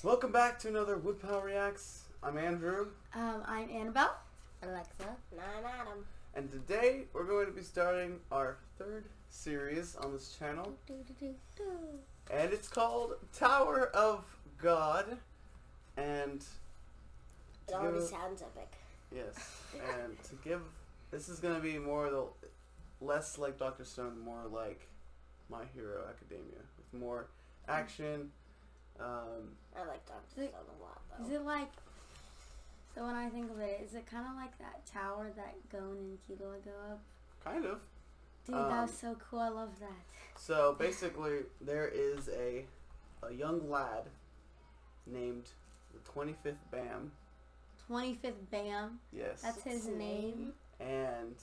Welcome back to another Woodpile Reacts. I'm Andrew. I'm Annabelle. Alexa. And I'm Adam. And today we're going to be starting our third series on this channel. And it's called Tower of God. And it already sounds epic. Yes. And to give, this is going to be more less like Dr. Stone, more like My Hero Academia, with more action. I like Dr. Stone a lot, though. Is it like, so when I think of it, is it kind of like that tower that Gon and Kilo go up? Kind of. Dude, that was so cool. I love that. So basically, there is a young lad named the 25th Bam. 25th Bam? Yes. That's his name? And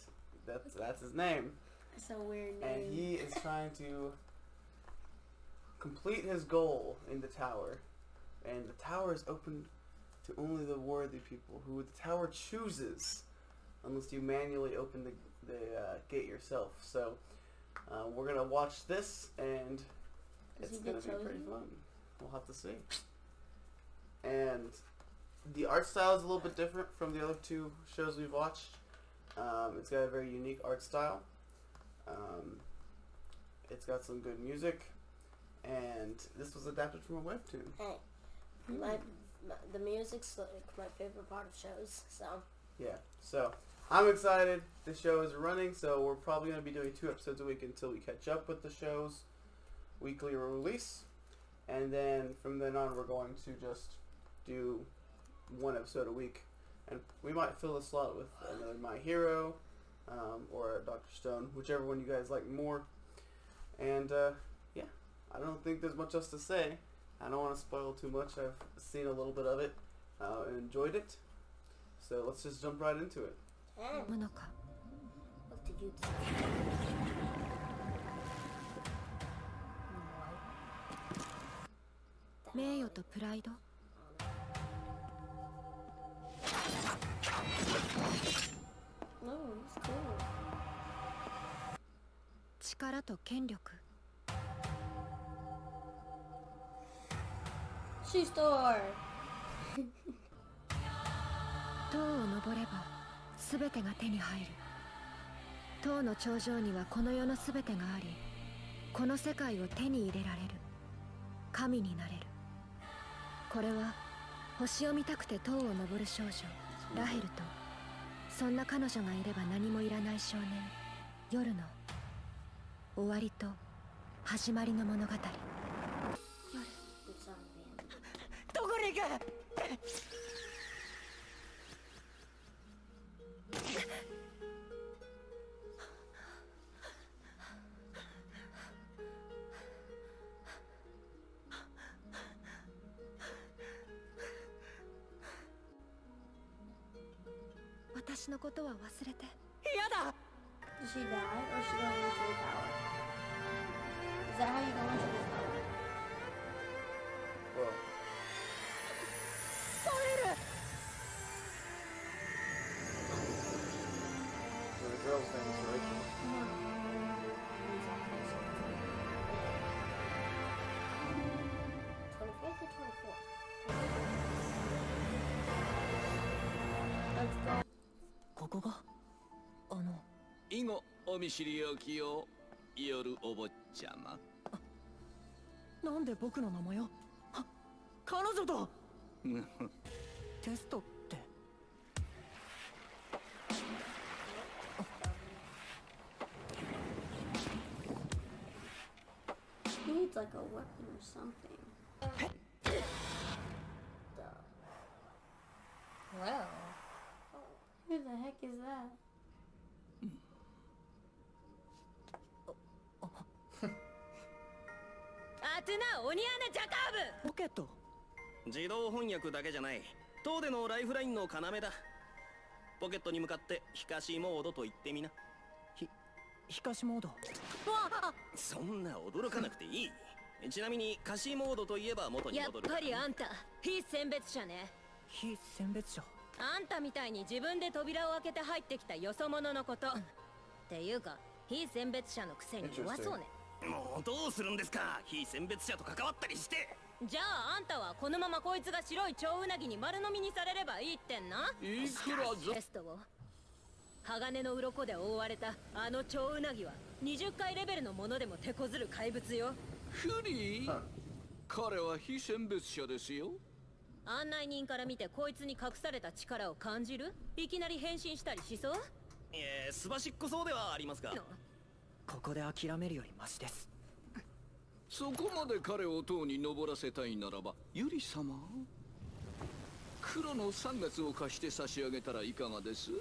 that's his name. That's a weird name. And he is trying to complete his goal in the tower. And the tower is open to only the worthy people who the tower chooses, unless you manually open the gate yourself. So we're gonna watch this, and it's gonna be pretty fun. We'll have to see. And the art style is a little bit different from the other two shows we've watched. It's got a very unique art style. It's got some good music, and this was adapted from a webtoon. Hey, the music's like my favorite part of shows, so. Yeah, so I'm excited. The show is running, so we're probably going to be doing 2 episodes a week until we catch up with the show's weekly release. And then from then on, we're going to just do 1 episode a week. And we might fill the slot with another My Hero or Dr. Stone, whichever one you guys like more. And yeah, I don't think there's much else to say. I don't want to spoil too much. I've seen a little bit of it and enjoyed it. So let's just jump right into it. And what did you do? 名誉とプライド。No, it's cool. 力と権力。 Shoe store. 塔を登れば全てが手に入る。塔の頂上にはこの世の全てがあり、この世界を手に入れられる。神になれる。これは星を見たくて塔を登る少女ラヘルと、そんな彼女がいれば何もいらない少年夜の終わりと始まりの物語。どこに行く？私のことは忘れて。嫌だ。 Did she die or is she going into the tower? Is that how you go into the tower? Whoa. ソイル。 So the girl's name is Rachel. Let's go. ここが以後お見知りおきを夜お坊ちゃま。なんで僕の名前を？彼女とテストって。 He needs like a weapon or something. Well. Who the heck is that? アテナオニアナジャカーブ。ポケット。自動翻訳だけじゃない。塔でのライフラインの要だ。ポケットに向かってひかしモードと言ってみな。ひかしモード。そんな驚かなくていい。ちなみにカシモードといえば元に戻る。やっぱりあんた非選別者ね。非選別者。あんたみたいに自分で扉を開けて入ってきたよそ者のこと。っていうか非選別者のくせに弱そうね。もうどうするんですか。非選別者と関わったりして。じゃああんたはこのままこいつが白い蝶うなぎに丸飲みにされればいいってんな。いくらテストを鋼の鱗で覆われたあの蝶うなぎは20回レベルのものでも手こずる怪物よ。フリー、彼は非選別者ですよ。案内人から見てこいつに隠された力を感じる？いきなり変身したりしそう？すばしっこそうではありますが。ここで諦めるよりマシです。そこまで彼を塔に登らせたいならば、ユリ様、黒の3月を貸して差し上げたらいかがです？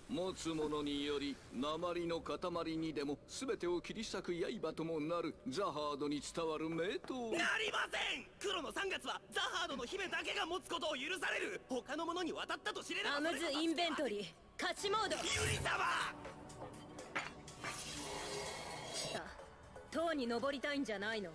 持つ者により鉛の塊にでも全てを切り裂く刃ともなるザハードに伝わる名刀。なりません。黒の3月はザハードの姫だけが持つことを許される。他の者に渡ったと知れればアムズインベントリー勝ちモード。ユリ様、塔に登りたいんじゃないの？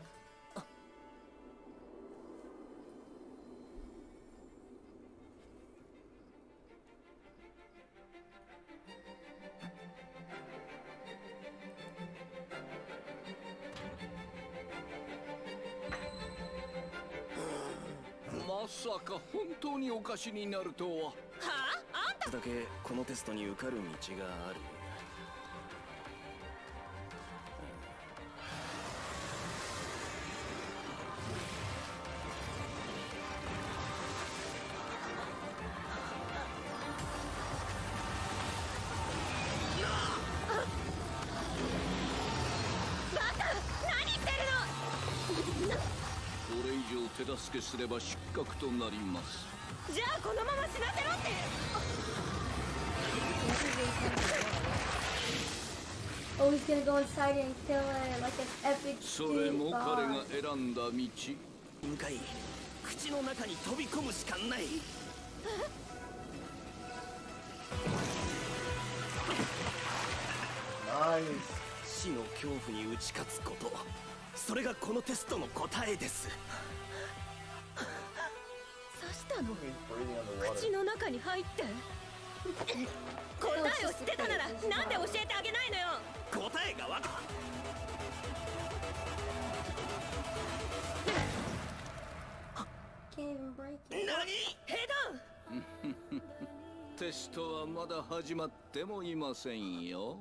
まさか本当にお貸しになるとは。はあ？あんただけこのテストに受かる道がある。これ以上手助けすれば失格となります。じゃあこのまま死なせろって。Oh, he's gonna go inside and kill it like an epic それも big 彼 boss. が選んだ道。深海、口の中に飛び込むしかない。死の恐怖に打ち勝つこと、それがこのテストの答えです。刺したの？口の中に入って答えを知ってたならなんで教えてあげないのよ。答えがわかCan't even break it. 何？ヘドン。テストはまだ始まってもいませんよ。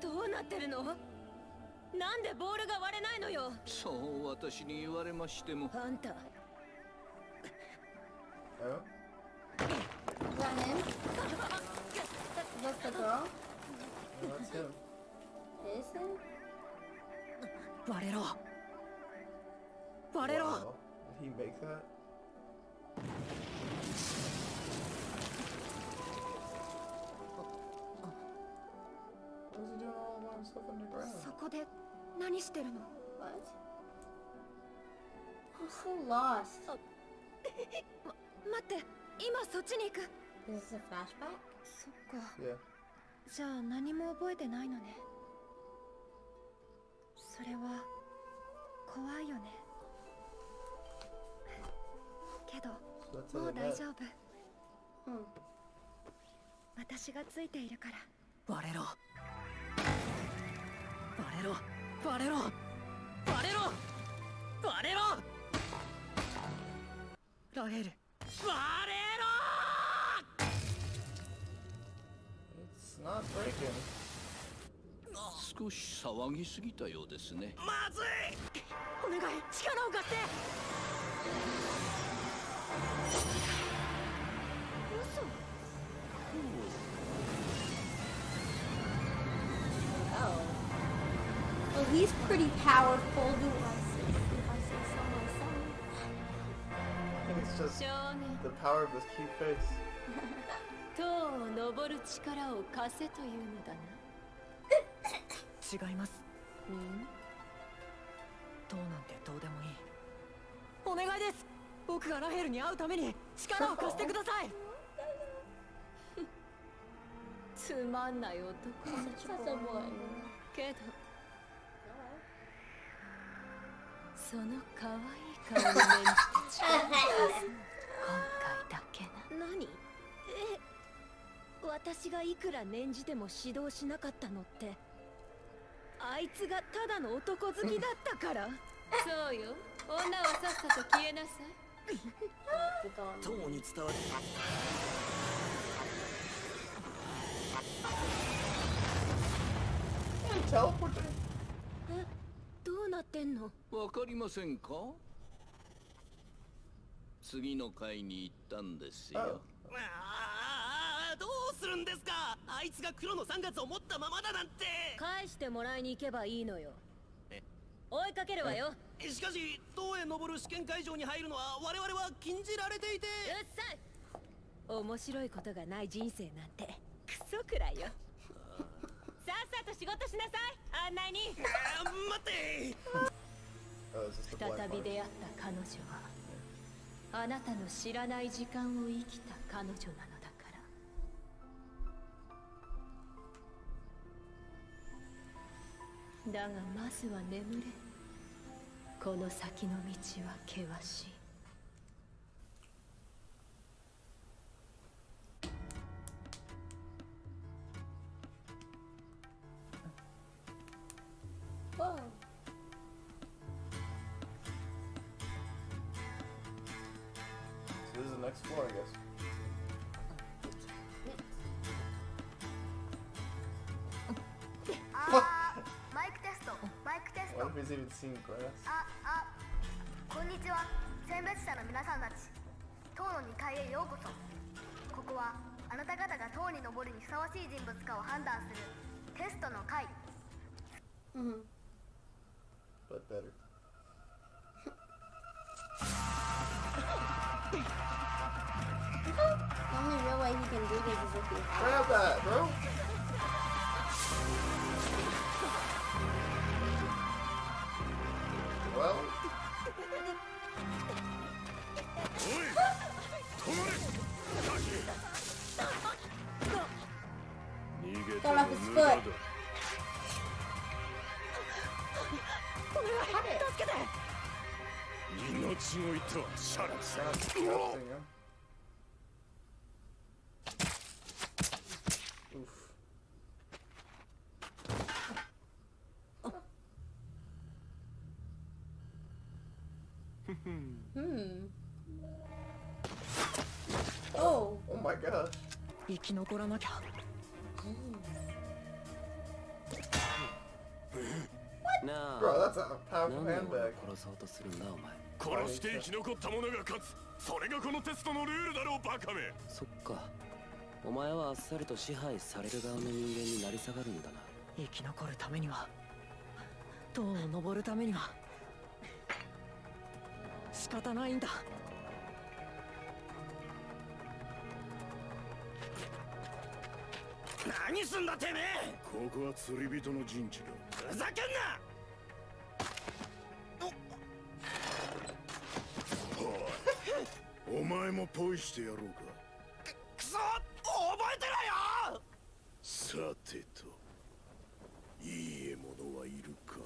どうなってるの？なんでボールが割れないのよ。そう私に言われましても。あんた Oh? Is that him? That's the girl? No, that's him. It is him? 割れろ割れろ。 Wow. Did he make that? What is he doing all by himself underground? そこで何してるの？ What? I'm so lost. 待って、今そっちに行く。 Is this a flashback? そっか。 Yeah. じゃあ何も覚えてないのね。それは怖いよね。けど So that's how もう they 大 met. 丈夫。 Hmm. 私がついているから。割れろ割れろ割れろ割れろ割れろ。ラヘル割れろ。 It's not breaking. 少し騒ぎすぎたようですね。まずい。お願い力を貸して。嘘。Oh. Well, he's pretty powerful, do I say, if I say so myself. I think it's just 少年 the power of his cute face. 塔を登る力を貸せというのだな。違います。うん塔なんてどうでもいい。お願いです。僕がラヘルに会うために力を貸してください。つまんない男 Such a boy. けどその可愛い顔のメンチたち今回だけな。何？私がいくら念じても指導しなかったのってあいつがただの男好きだったから。そうよ、女はさっさと消えなさい。塔に伝わる。どうなってんの？わかりませんか？次の階に行ったんですよ。どうするんですか？あいつが黒の3月を持ったままだなんて。返してもらいに行けばいいのよ。追いかけるわよ。しかし塔へ登る試験会場に入るのは我々は禁じられていて。うっさい。面白いことがない人生なんてクソくらいよ。さっさと仕事しなさい。案内に。待って。再び出会った彼女はあなたの知らない時間を生きた彼女なのだから。だがまずは眠れ。この先の道は険しい。Whoa. So this is the next floor, I guess. What if he's even seen grass? こんにちは。選別者の皆さんたち。塔の2階へようこそ。ここはあなた方が塔に登るにふさわしい人物かを判断するテストの階。But better. The only real way he can do this is if he Grab that, bro! Well... Fell off his foot. Oof. Oh. Oh my gosh. 生き残らなきゃ。Bro, that's a powerful handbag. 殺そうとするんだお前。殺して生き残った者が勝つ。それがこのテストのルールだろう、バカめ。そっか。お前はあっさりと支配される側の人間になり下がるんだな。生き残るためには、塔を登るためには仕方ないんだ。何すんだてめえ。ここは釣り人の陣地だ。ふざけんな。お前もポイしてやろうか。くそ、覚えてろよ。さてと、いい獲物はいるか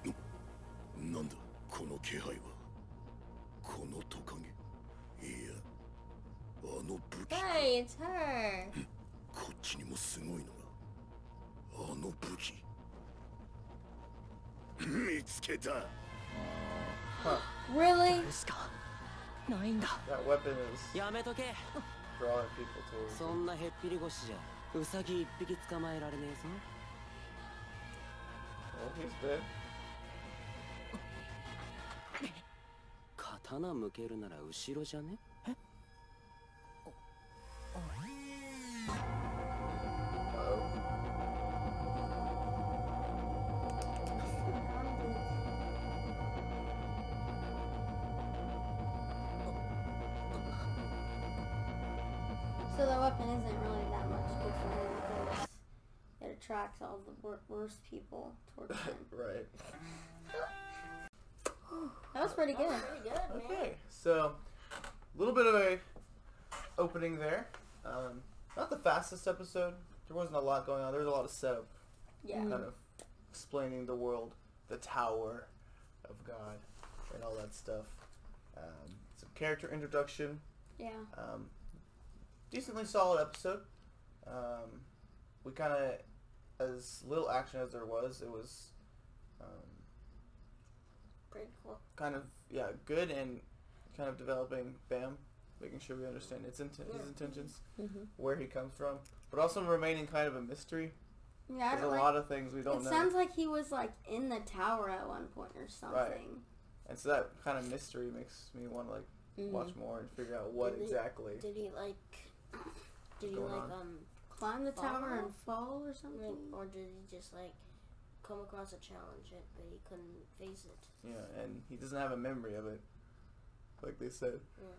な。なんだこの気配は。このトカゲ、いやあの武器。Hey, it's her. こっちにもすごいのが。あの武器。見つけた。Really? しかないんだ。 That weapon is やめとけ。 drawing people towards そんなへっぴり腰じゃウサギ一匹捕まえられねえぞ。 Oh, he's dead. 刀向けるなら後ろじゃね？So the weapon isn't really that much good for him because it attracts all the worst people towards him. Right. That was pretty good. Okay, so a little bit of a opening there. Not the fastest episode. There wasn't a lot going on. There was a lot of setup, Yeah. kind of explaining the world, the Tower of God, and all that stuff. Some character introduction. Yeah. Decently solid episode. We kind of, as little action as there was, it was Pretty cool. kind of good and kind of developing Bam, making sure we understand his intentions, where he comes from, but also remaining kind of a mystery. Yeah, there's a lot of things we don't know. It sounds like he was like in the tower at one point or something. Right. And so that kind of mystery makes me want to like watch more and figure out what exactly. Did he climb the tower and fall or something? Or did he just like come across a challenge but he couldn't face it? Yeah, and he doesn't have a memory of it, like they said. Yeah.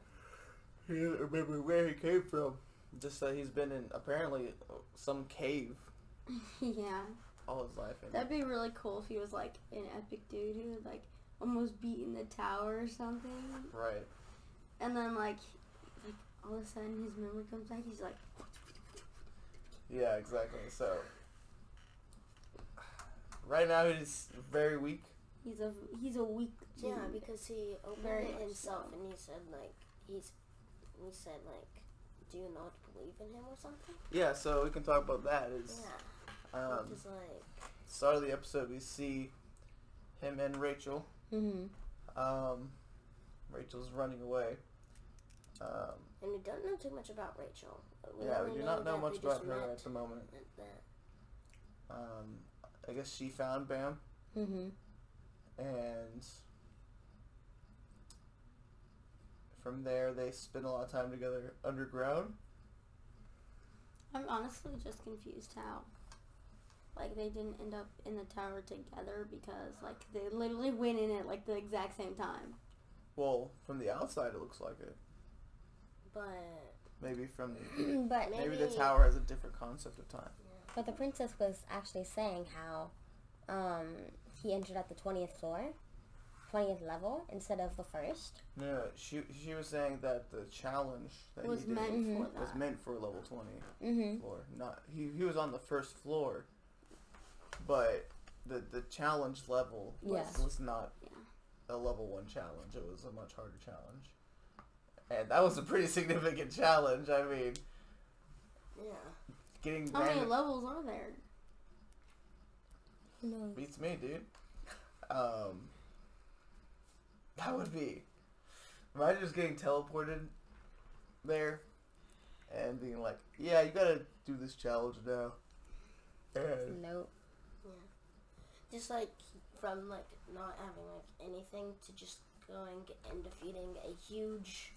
He doesn't remember where he came from. Just that he's been in apparently some cave. Yeah. All his life. That'd be really cool if he was like an epic dude who had like almost beaten the tower or something. Right. And then like all of a sudden his memory comes back. He's like. Yeah, exactly. So right now he's very weak. He's a weak dude. Yeah, because he opened it himself and he said like do you not believe in him or something? Yeah, so we can talk about that. Just like start of the episode, we see him and Rachel. Rachel's running away. And we don't know too much about Rachel. We do not know much about her at the moment. I guess she found Bam. And from there, they spend a lot of time together underground. I'm honestly just confused how, like, they didn't end up in the tower together because, like, they literally went in at, like, the exact same time. Well, from the outside, it looks like it. But maybe from maybe the tower has a different concept of time. But the princess was actually saying how he entered at the 20th floor, 20th level instead of the first. No, she was saying that the challenge that was he did was meant for level 20 floor. Not he was on the first floor, but the challenge level was not a level 1 challenge. It was a much harder challenge. And that was a pretty significant challenge. I mean, getting how many levels are there? No. Beats me, dude. That would be. Imagine just getting teleported there and being like, yeah, you gotta do this challenge now. And nope. Yeah. Just like from like not having like anything to just going and defeating a huge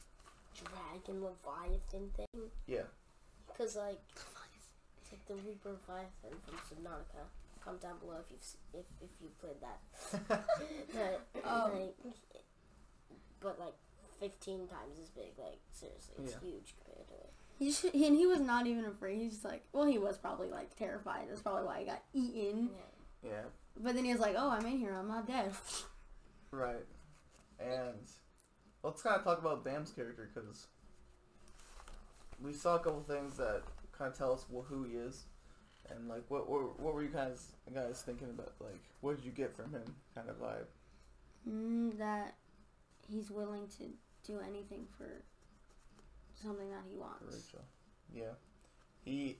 dragon Leviathan thing. Yeah. Because like it's like the Reaper Leviathan from Subnautica. Comment down below if you played that. But like 15 times as big. Like seriously, it's huge compared to it. And he was not even afraid. He's just like, well, he was probably like terrified. That's probably why he got eaten. Yeah. But then he was like, oh, I'm in here. I'm not dead. Right. And let's kind of talk about Bam's character because we saw a couple things that kind of tell us who he is. And like, what were you guys thinking about? Like, what did you get from him? Kind of vibe. That he's willing to do anything for something that he wants. Rachel. Yeah.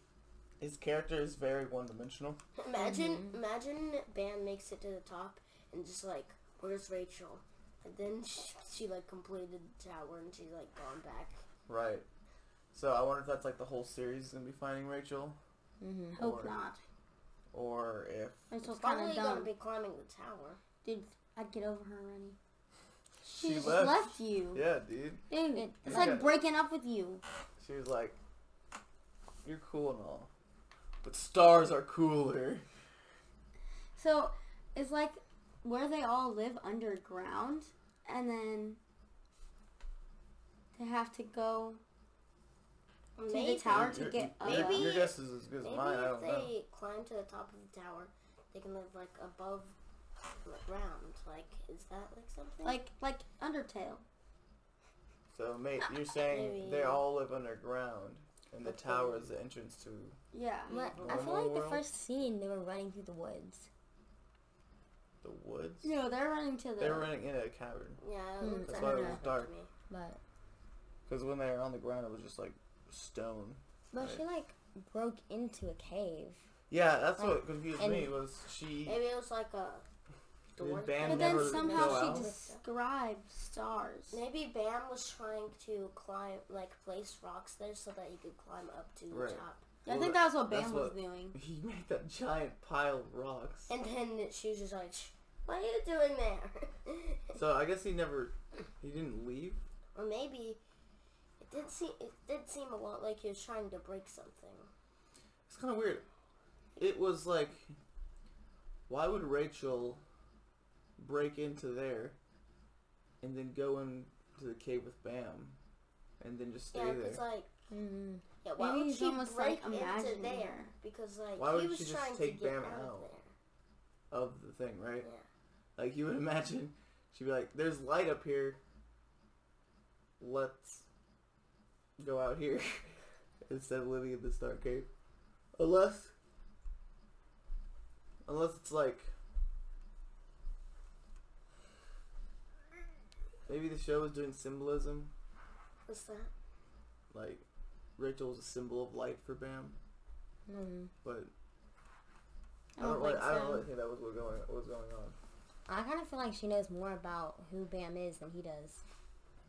His character is very one-dimensional. Imagine Bam makes it to the top and just like, where's Rachel? And then she like completed the tower and she's like gone back. Right. So I wonder if that's like the whole series is gonna be finding Rachel. Hope not. Or if Rachel's probably gonna be climbing the tower. Dude, I'd get over her already. She just left. left you. Yeah, dude. Dude, it's like breaking up with you. She was like, you're cool and all, but stars are cooler. So, it's like where they all live underground, and then they have to go to the tower to get up. Maybe your guess is as good as mine. I don't know. Maybe if they climb to the top of the tower, they can live like above the ground. Like, is that like something? Like Undertale. So, mate, you're saying they all live underground, and the tower is the entrance to. Yeah. But I feel like the first scene they were running through the woods. The woods? No, they're running to the. They were running in a cavern. Yeah, it looks that's why it was dark. to me. But because when they were on the ground, it was just like stone. she like broke into a cave. Yeah, that's Like, what confused and- me was she. Maybe it was like a door. Did Bam But then never somehow go she out? described stars. Maybe Bam was trying to climb, like place rocks there so that he could climb up to the Right. top. I Well, think that's what that's Bam was what- doing. He made that giant pile of rocks. And then she was just like, "What are you doing there?" So I guess he didn't leave. Or maybe it did seem a lot like he was trying to break something. It's kind of weird. It was like, why would Rachel break into there and then go into the cave with Bam and then just stay Yeah, there? because like, Mm-hmm. yeah, why Maybe would he's she almost, break like, into imagining there? her. Because like Why he would was she just trying take to get Bam out out? of there. Of the thing, right? Yeah. Like, you would imagine she'd be like, there's light up here. Let's go out here instead of living in this dark cave. Unless it's like, maybe the show is doing symbolism. What's that? Like, Rachel was a symbol of light for Bam. Mm-hmm. But I don't really, think I don't so. really think that was what was going on. I kind of feel like she knows more about who Bam is than he does.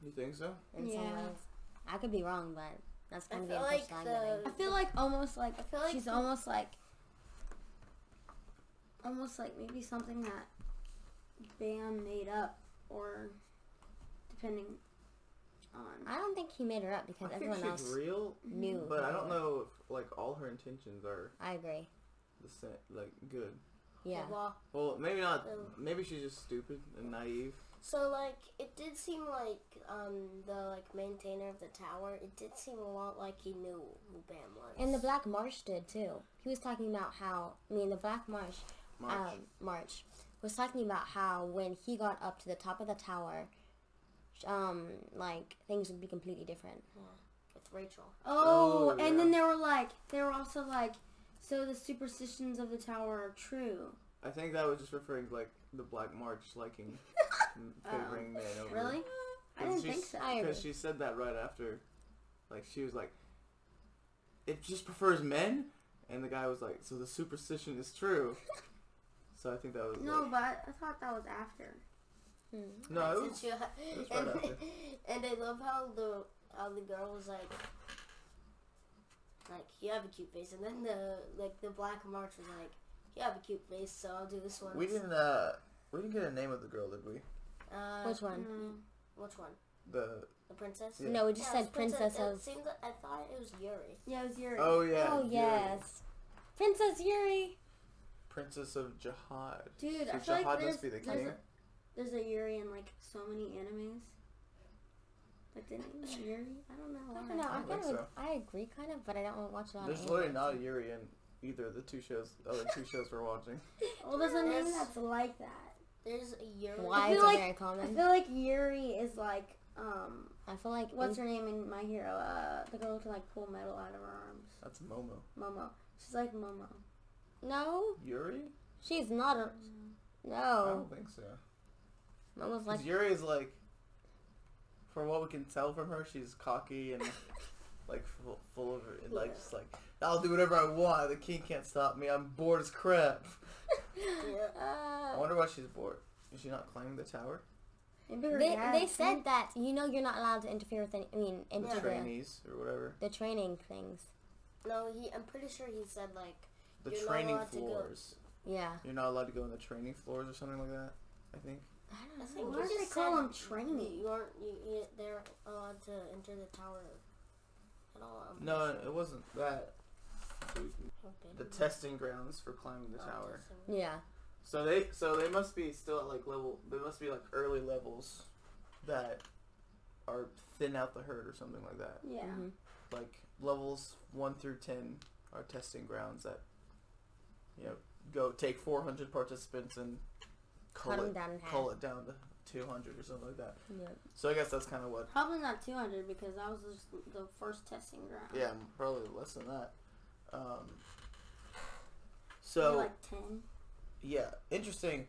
You think so? In some Yeah. ways. I could be wrong, but that's kind of the feel impression like I'm the- getting. I feel like like she's the- almost like maybe something that Bam made up, or depending on. I don't think he made her up because I think everyone she's else real, knew. but I don't her. know if like all her intentions are I agree. the same, like good. Yeah. Well, maybe not. Um, Maybe she's just stupid and naive. So like it did seem like the like maintainer of the tower. It did seem a lot like he knew who Bam was. And the Black Marsh did too. He was talking about how, the Black Marsh, March was talking about how when he got up to the top of the tower, like things would be completely different. Yeah, with Rachel. Oh, Oh, and yeah. then they were also like, so the superstitions of the tower are true. I think that was just referring to like the Black March liking favoring man over. Really? I didn't think so. Because she said that right after, like she was like, it just prefers men, and the guy was like, so the superstition is true. So I think that was No, like, but I thought that was after. no, it was, Since you it was right after. and I love how the girl was like you have a cute face, and then the Black March was like, you have a cute face, so I'll do this one. We didn't get a name of the girl, did we? Which one? Which one? The Princess? Yeah. No, we just Yeah, said it was Princess It of... seemed that I thought it was Yuri. Yeah, it was Yuri. Oh yeah. Oh, Yuri. yes. Princess Yuri! Princess of Jihad. Dude, so I feel like Jihad there's, must be the king. there's a Yuri in like so many animes. Like the name is Yuri? I don't know. I don't know. I think so. I agree kind of, but I don't watch a lot There's of literally anime. not a Yuri in either of the other two shows we're watching. Well, there's a name There's- that's like that. There's a Yuri. Why I is feel it like- very I common? feel like Yuri is like, I feel like... what's her name in My Hero? The girl who can like pull metal out of her arms. That's Momo. Momo. She's like Momo. No, Yuri? she's not a... I No. don't think so. Momo's 'Cause like... Yuri is like, from what we can tell from her, she's cocky and like full of it, and like just like, I'll do whatever I want. The king can't stop me. I'm bored as crap. I wonder why she's bored. Is she not climbing the tower? Maybe her They dad. said that, you're not allowed to interfere with any... into the, Trainees or whatever. the training things. No, I'm pretty sure he said like The you're not training allowed to go. floors. Yeah. You're not allowed to go in the training floors or something like that. I think. I think Why he do they just call said them training? You aren't. They're allowed to enter the tower at all. I'm No, pretty it wasn't that. sure. The testing grounds for climbing the Oh, tower. testing. Yeah. So they must be still at like level. There must be like early levels that are thin out the herd or something like that. Yeah. Mm-hmm. Like levels 1 through 10 are testing grounds that go take 400 participants and Cut 'em down in half. cull it down to 200 or something like that. Yeah. So I guess that's kind of what. Probably not 200 because that was just the first testing ground. Yeah, probably less than that. Maybe So like 10. yeah, interesting.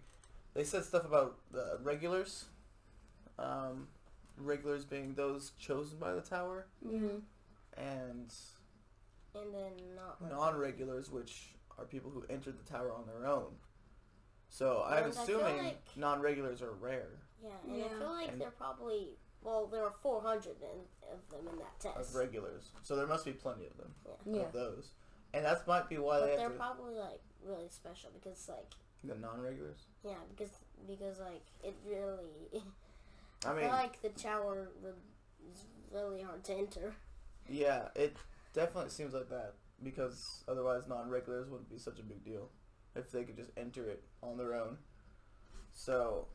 They said stuff about the regulars. Regulars being those chosen by the tower, Mm-hmm. and And then not. non-regulars, which are people who entered the tower on their own. So I'm And I feel assuming like- non-regulars are rare Yeah, and I feel like And- they're probably, well, there are 400 of them in that test. of regulars. So there must be plenty of them, Yeah. of those. And that might be why But they they're have to... probably, like, really special because, like, The non-regulars? yeah, because like, it really, I I mean, feel like the tower is really hard to enter. yeah, it definitely seems like that. Because otherwise non-regulars wouldn't be such a big deal. If they could just enter it on their own. So,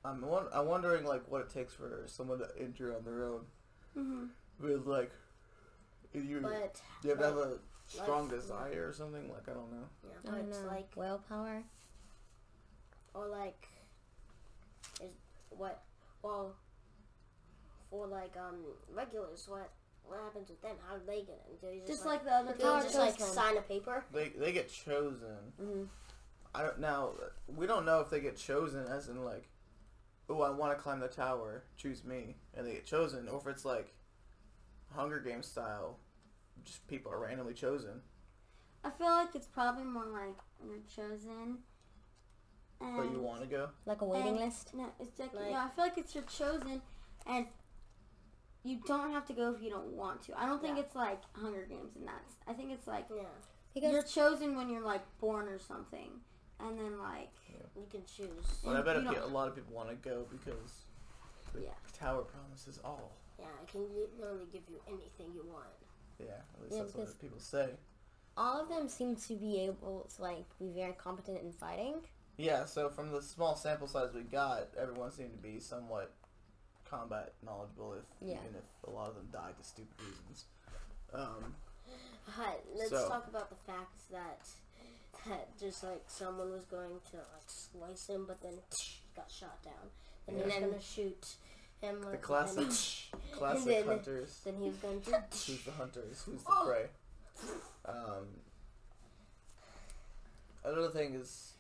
I'm wondering, like, what it takes for someone to enter on their own. Mm-hmm. With, like, you have to have a strong like- desire or something? Like, I don't know. Yeah, I but don't it's know. like, Willpower. or like, well, for like, regulars, what happens with them? How do they get in? Do they Just like the other do they tower just like chosen. sign a paper? They get chosen. Mm-hmm. I don't now. We don't know if they get chosen as in like, oh, I want to climb the tower, choose me, and they get chosen, or if it's like Hunger Games style, just people are randomly chosen. I feel like it's probably more like you're chosen. And But you want to go? Like a waiting and- list? No, it's like, Like- yeah, I feel like it's you're chosen, and you don't have to go if you don't want to. I don't think Yeah. it's like Hunger Games and that. I think it's like Yeah, Because you're chosen when you're like born or something, and then like you can choose. But I bet you a lot of people want to go because the Yeah. tower promises all. Yeah, it can literally give you anything you want. Yeah, at least Yeah, that's because- what people say. all of them seem to be able to, like, be very competent in fighting. Yeah, so from the small sample size we got, everyone seemed to be somewhat combat knowledgeable, Yeah. even if a lot of them died to stupid reasons. Hi, let's So- talk about the fact that just like someone was going to like slice him, but then got shot down, and he was then- gonna shoot him. The Like, classic, classic then- hunters. Then he was going to. Who's the hunters? Who's the Oh. prey? Another thing is,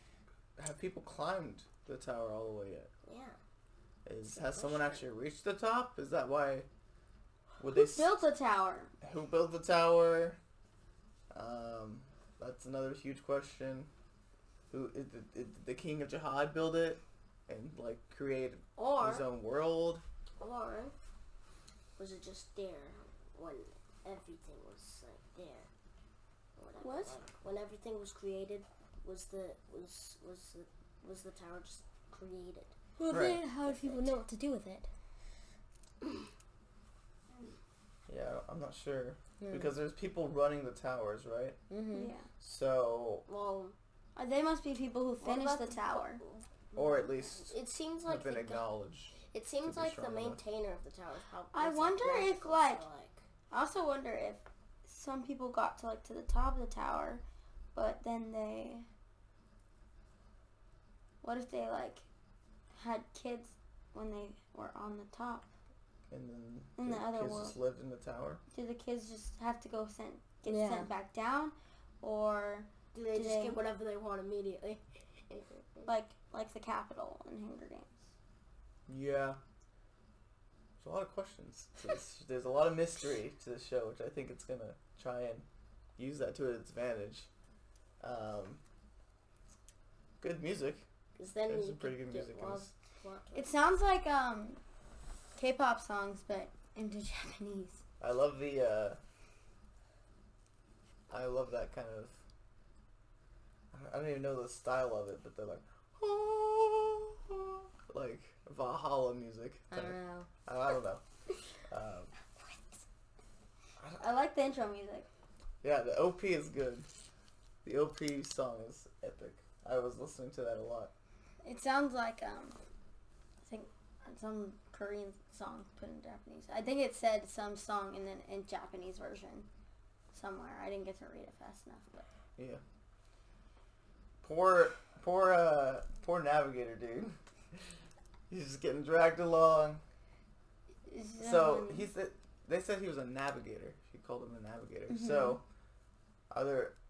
have people climbed the tower all the way yet? Yeah. Has someone actually reached the top? Is that why? Would they? built a tower. Who built the tower? That's another huge question. Who did the king of Jihad build it and like create Or his own world? was it just there when everything was like there? Or whatever. What? Like, when everything was created, was the tower just created? Well, Right. then how do people know what to do with it? Yeah, I'm not sure Yeah. because there's people running the towers, right? Mm-hmm. Yeah. So, Well, They must be people who what finished about the tower. or at least It seems have like been the acknowledged. it seems to be like the strong enough. maintainer of the tower is probably. I is, wonder if, magical, like- so, I also wonder if some people got to like to the top of the tower, but then what if they like had kids when they were on the top? And then In the other kids world. just lived in the tower. Do the kids just have to go get Yeah. sent back down, or do they do just they- get whatever they want immediately? like the Capitol in Hunger Games? Yeah. There's a lot of questions. There's a lot of mystery to the show, which I think it's gonna try and use that to its advantage. Good music. Because then There's you some pretty could good get music in lost this. plot It sounds like K-pop songs, but into Japanese. I love the. I love that kind of. I don't even know the style of it, but they're like Valhalla music. I don't know. I don't know. I like the intro music. Yeah, the OP is good. The OP song is epic. I was listening to that a lot. It sounds like I think some Korean song put in Japanese. I think it said some song and then in Japanese version somewhere. I didn't get to read it fast enough, but Yeah. Poor navigator, dude. He's just getting dragged along. So they said he was a navigator. She called him a navigator. Mhm. So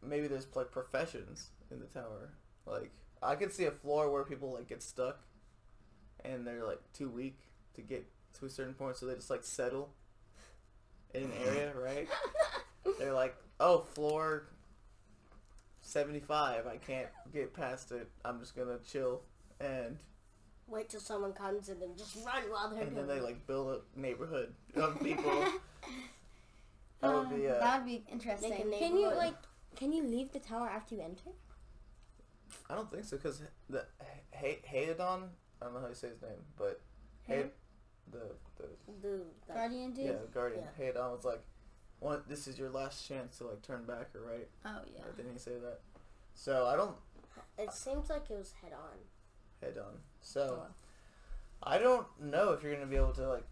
maybe there's like professions in the tower. Like I could see a floor where people like get stuck and they're like too weak to get to a certain point, so they just like settle in an area, right? They're like, oh, floor 75. I can't get past it. I'm just gonna chill and Wait till someone comes and then just run while they're and doing then they it. like build a neighborhood of people. That would be That would be interesting. Make a Can you neighborhood. can you leave the tower after you enter? I don't think so because the Hayadon, I don't know how you say his name, but Him? the Guardian dude? yeah, the Guardian. Yeah. Hayadon was like, this is your last chance to like turn back, or right? Oh, yeah. Didn't he say that? So I don't It seems like it was head on. Hayadon. So I don't know if you're gonna be able to like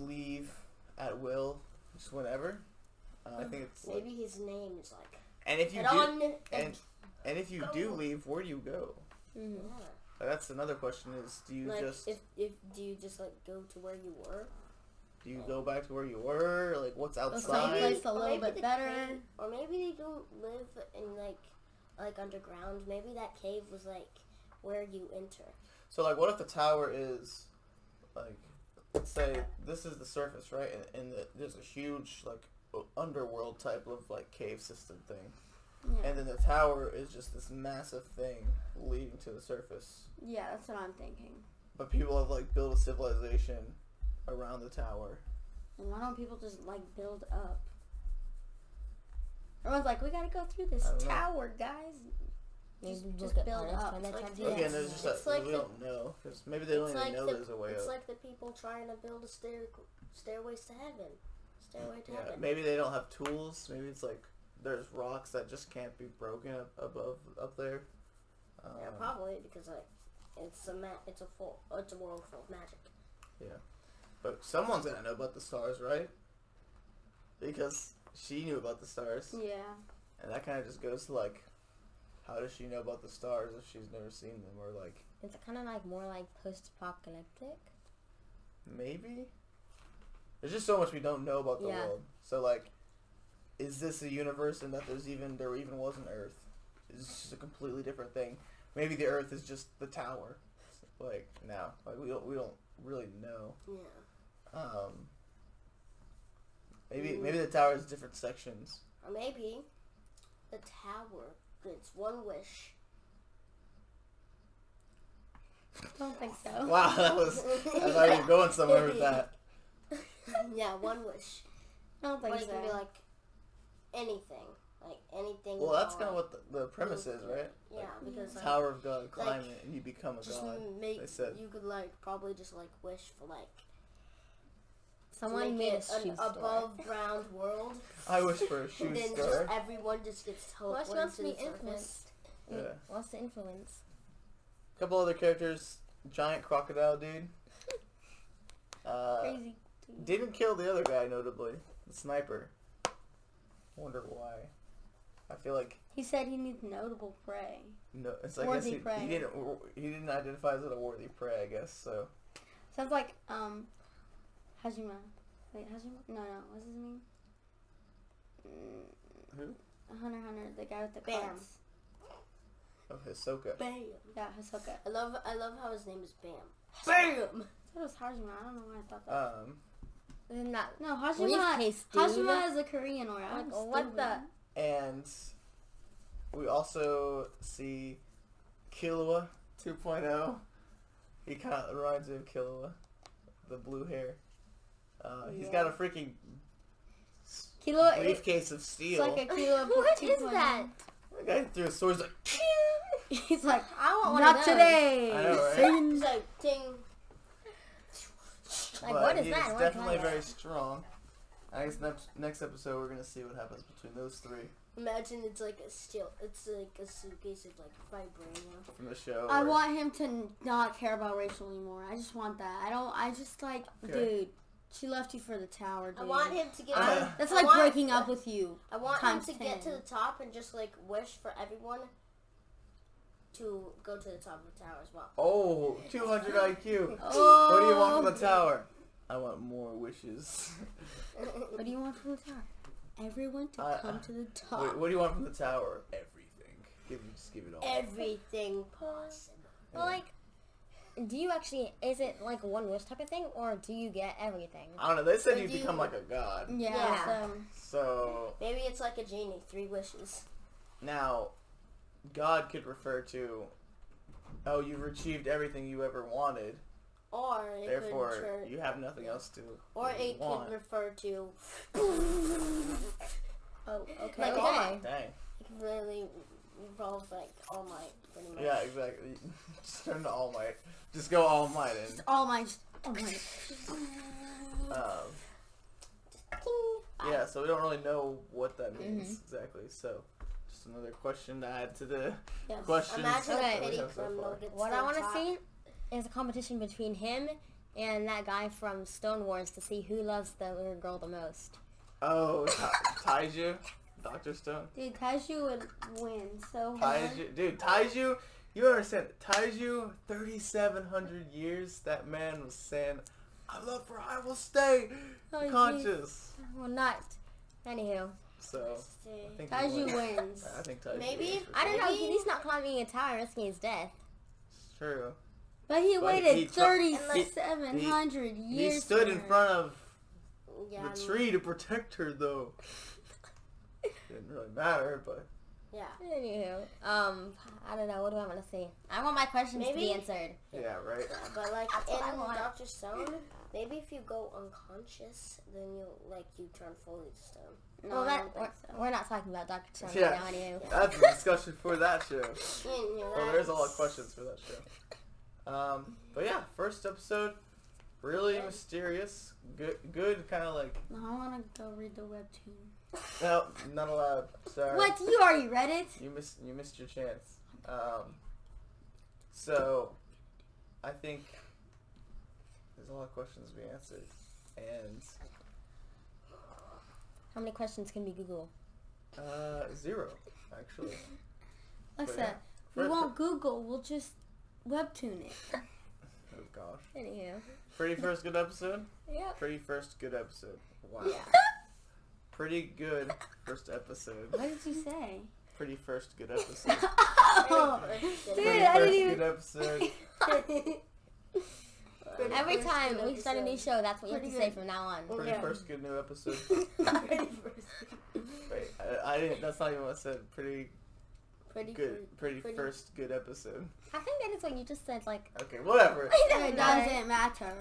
leave at will just whenever. I think it's like, Maybe his name is like and if you head do on and if you do leave, where do you go? yeah. That's another question: is do you Like just if do you just like go to where you were? do you go back to where you were? Like what's outside? someplace a Or little maybe bit the better. cave- or maybe they don't live in like underground. Maybe that cave was like where you enter. So like, what if the tower is like, let's say this is the surface, right? And there's a huge like underworld type of like cave system thing, Yeah. and then the tower is just this massive thing leading to the surface. Yeah, that's what I'm thinking. But people have like built a civilization around the tower. And why don't people just like build up? Everyone's like, we gotta go through this I don't know. tower, guys. Maybe Just look at build artists up. when they Like try to do this. Again, that. there's just It's that like we the- don't know because maybe they don't even know there's a way it's up. like the people trying to build a stairways to heaven. Stairway to Yeah, heaven. maybe they don't have tools. Maybe it's like there's rocks that just can't be broken up there. Yeah, probably because like it's a world full of magic. Yeah, but someone's gonna know about the stars, right? Because she knew about the stars, Yeah. and that kind of just goes to like, how does she know about the stars if she's never seen them, or like It's kind of like more like post-apocalyptic. maybe there's just so much we don't know about the Yeah. world. So like, is this a universe and that there even was an Earth? Is this just a completely different thing? Maybe the Earth is just the tower. Like now, like we don't really know. Yeah. Maybe the tower has different sections. Or maybe the tower grants one wish. Don't think so. Wow, I thought you were going somewhere with that. Yeah, one wish. I don't think But it so. can be like anything. Like anything. Well, that's you kind of want. what the premise is, right? Yeah, because like, Tower of God, climb it, and you become a just god. make They said. you could like probably just like wish for like Someone make made a it shoe an store. above ground world. I wish for a shoe And then store. just everyone just gets What's teleported wants to to the be surface. influenced? Yeah. What's the influence? A couple other characters, giant crocodile dude. Crazy. Didn't kill the other guy, notably, the sniper. Wonder why. I feel like He said he needs notable prey. no. It's like I guess Worthy prey. he didn't identify as a worthy prey. I guess so. Sounds like Hajima. Wait, Hajima? No, what's his name? Who? Hunter, the guy with the Bam. cards. Oh, Hisoka. Bam. Yeah, Hisoka. I love how his name is Bam. Bam. I thought it was Hajima. I don't know why I thought that. Isn't that No, Hajima. briefcase, dude? Hajima is a Korean word. I'm Like, what stupid. the? And we also see Killua 2.0. He kind of reminds me of Killua, the blue hair. He's got a freaking Killua. briefcase of It's steel. like a Killua. What is 2.0. that? The guy threw his sword. He's like, He's like, I want one not of those. today. I know, right? It's like ting. Like, but what is he that? is What definitely kind of- very strong. I guess next episode we're gonna see what happens between those three Imagine it's like a steel. It's like a suitcase of like vibranium. from the show. I or- want him to not care about Rachel anymore. I just want that. I just like, Okay. dude, she left you for the tower, dude. I want him to get. That's I like want- breaking up with you. I want times him to get to 10. the top and just like wish for everyone to go to the top of the tower as well. Oh, 200 IQ. Oh. What do you want from the tower? I want more wishes. What do you want from the tower? Everyone to come to the top. Wait, what do you want from the tower? Everything. Just give it all. Everything possible. Well, like, do you actually? Is it like a one wish type of thing, or do you get everything? I don't know. They said Or you do you- become like a god. Yeah. Yeah. So Maybe it's like a genie, 3 wishes. now, God could refer to, oh, you've achieved everything you ever wanted, Or it therefore could refer, you have nothing else to or it want. could refer to Oh, okay. like Okay. All Might. Dang. It could really involve like All Might, pretty much. Yeah, exactly. Just turn to All Might. Just go All Might in. All Might. All Might. Yeah, so we don't really know what that means exactly. So, just another question to add to the Yes. questions. Imagine Okay. a we pity have so criminal far. gets What to I want to top. see is a competition between him and that guy from Stone Wars to see who loves the little girl the most. Oh, Taiju? Dr. Stone? Dude, Taiju would win so hard. Taiju? Dude, Taiju, you don't understand. Taiju, 3,700 years, that man was saying, I love her, I will stay Oh, conscious. Well, not. Anywho. So, I think he Taiju wins. I think Taiju Maybe. wins for I don't sure. know. He's not climbing a tower risking his death. It's true. But he But waited he 3,700 years. He stood for in her. front of Yeah, the tree to protect her, though. Didn't really matter, but Yeah. Anywho. I don't know. What do I want to see? I want my questions to be Maybe- answered. yeah, right. But like That's what I in want. Dr. Stone, maybe if you go unconscious, then you turn fully to stone. No, Well, I that don't think so. we're not talking about Dr. Stone Yeah. right now, anywho. That's a discussion for that show. Yeah, Well, there's a lot of questions for that show. But yeah, first episode, really mysterious, good, kind of like. No, I want to go read the webtoon. No, not allowed. Sorry. What? You already read it? You missed your chance. So, I think there's a lot of questions to be answered, and How many questions can we Google? 0 actually. Like I But said, yeah. we won't Google. We'll just webtoon it. Oh gosh. Anywho. Pretty first good episode. Yep. Pretty first good episode. Wow. Yeah. Pretty good first episode. What did you say? Pretty first good episode. Oh, Dude, dude, Pretty I first didn't even. good episode. Every time we start a new show, that's what you have to Pretty say good. from now on. Pretty Yeah. first good new episode. Pretty first. Wait, I didn't. That's not even what I said. Pretty Pretty good. Pretty pretty- first good episode. I think that is what you just said, like... Okay, whatever. It doesn't matter.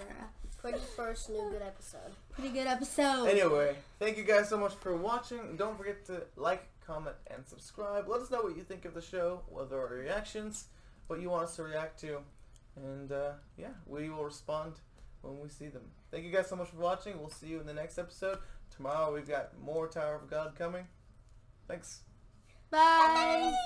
Pretty first new good episode. Pretty good episode. Anyway, thank you guys so much for watching. Don't forget to like, comment, and subscribe. Let us know what you think of the show, what are our reactions, what you want us to react to, and yeah, we will respond when we see them. Thank you guys so much for watching. We'll see you in the next episode. Tomorrow we've got more Tower of God coming. Thanks. Bye.